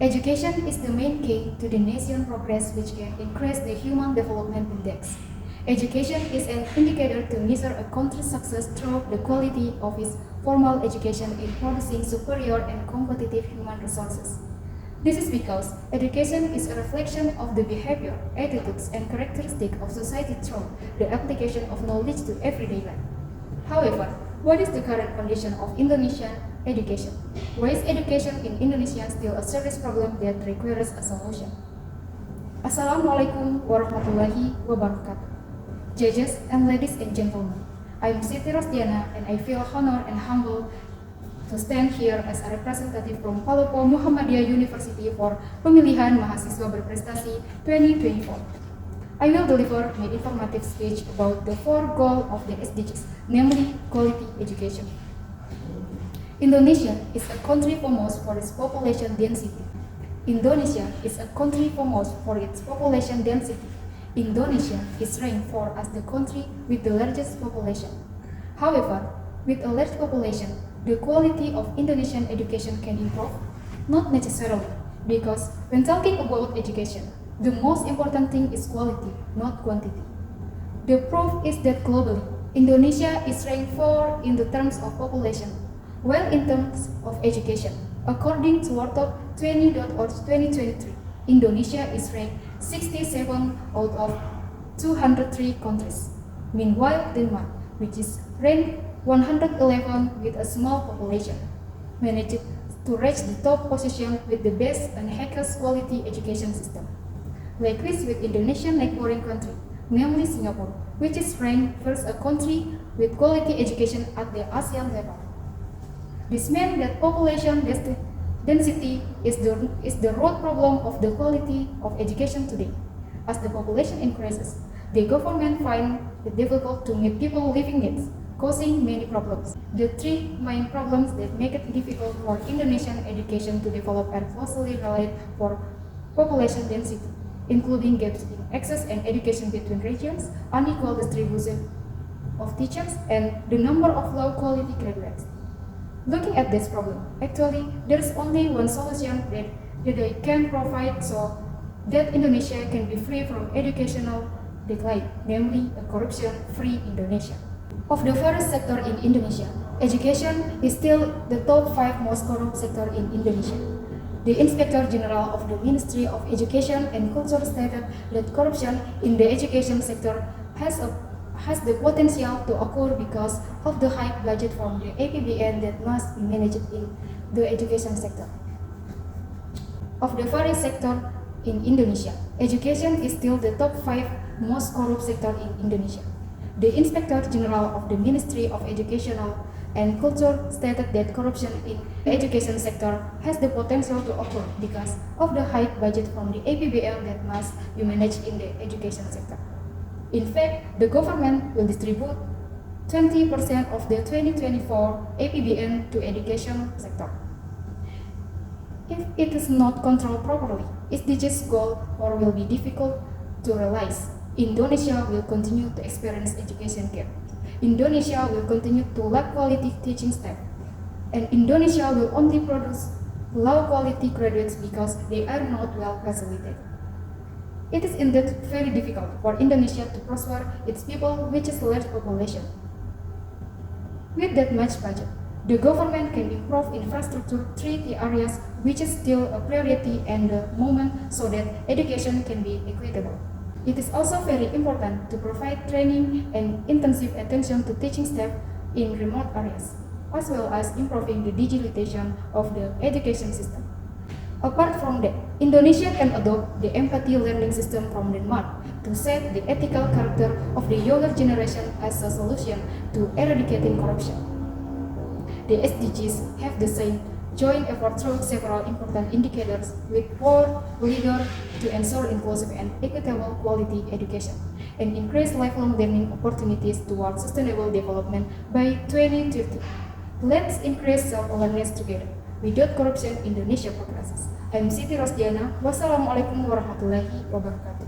Education is the main key to the nation's progress, which can increase the Human Development Index. Education is an indicator to measure a country's success through the quality of its formal education in producing superior and competitive human resources. This is because education is a reflection of the behavior, attitudes, and characteristics of society through the application of knowledge to everyday life. However, what is the current condition of Indonesian education? Why is education in Indonesia still a serious problem that requires a solution? Assalamualaikum warahmatullahi wabarakatuh. Judges and ladies and gentlemen, I am Siti Rosdiana and I feel honored and humbled to stand here as a representative from Palopo Muhammadiyah University for Pemilihan Mahasiswa Berprestasi 2024. I will deliver my informative speech about the four goals of the SDGs, namely quality education. Indonesia is a country famous for its population density. Indonesia is a country famous for its population density. Indonesia is ranked fourth as the country with the largest population. However, with a large population, the quality of Indonesian education can improve? Not necessarily, because when talking about education, the most important thing is quality, not quantity. The proof is that globally, Indonesia is ranked fourth in the terms of population, while in terms of education, according to Wartop 20.org 2023, Indonesia is ranked 67 out of 203 countries. Meanwhile, Denmark, which is ranked 111 with a small population, managed to reach the top position with the best and highest quality education system. Likewise with Indonesian neighboring country, namely Singapore, which is ranked first a country with quality education at the ASEAN level. This means that population density is the root problem of the quality of education today. As the population increases, the government finds it difficult to meet people living needs, causing many problems. The three main problems that make it difficult for Indonesian education to develop are closely related for population density, including gaps in access and education between regions, unequal distribution of teachers, and the number of low-quality graduates. Looking at this problem, actually, there is only one solution that I can provide so that Indonesia can be free from educational decline, namely a corruption-free Indonesia. Of the various sectors in Indonesia, education is still the top 5 most corrupt sector in Indonesia. The Inspector General of the Ministry of Education and Culture stated that corruption in the education sector has the potential to occur because of the high budget from the APBN that must be managed in the education sector. Of the various sectors in Indonesia, education is still the top 5 most corrupt sector in Indonesia. The Inspector General of the Ministry of Education and Culture stated that corruption in the education sector has the potential to occur because of the high budget from the APBN that must be managed in the education sector. In fact, the government will distribute 20% of the 2024 APBN to education sector. If it is not controlled properly, SDGs goal will be difficult to realize. Indonesia will continue to experience education gap. Indonesia will continue to lack quality teaching staff. And Indonesia will only produce low quality graduates because they are not well facilitated. It is indeed very difficult for Indonesia to prosper its people, which is a large population. With that much budget, the government can improve infrastructure three key areas, which is still a priority and the moment so that education can be equitable. It is also very important to provide training and intensive attention to teaching staff in remote areas, as well as improving the digitalization of the education system. Apart from that, Indonesia can adopt the empathy learning system from Denmark to set the ethical character of the younger generation as a solution to eradicating corruption. The SDGs have the same joint effort through several important indicators with 4 leaders to ensure inclusive and equitable quality education and increase lifelong learning opportunities towards sustainable development by 2030. Let's increase self-awareness together. Without corruption, Indonesia progresses. I'm Siti Rosdiana. Wassalamualaikum warahmatullahi wabarakatuh.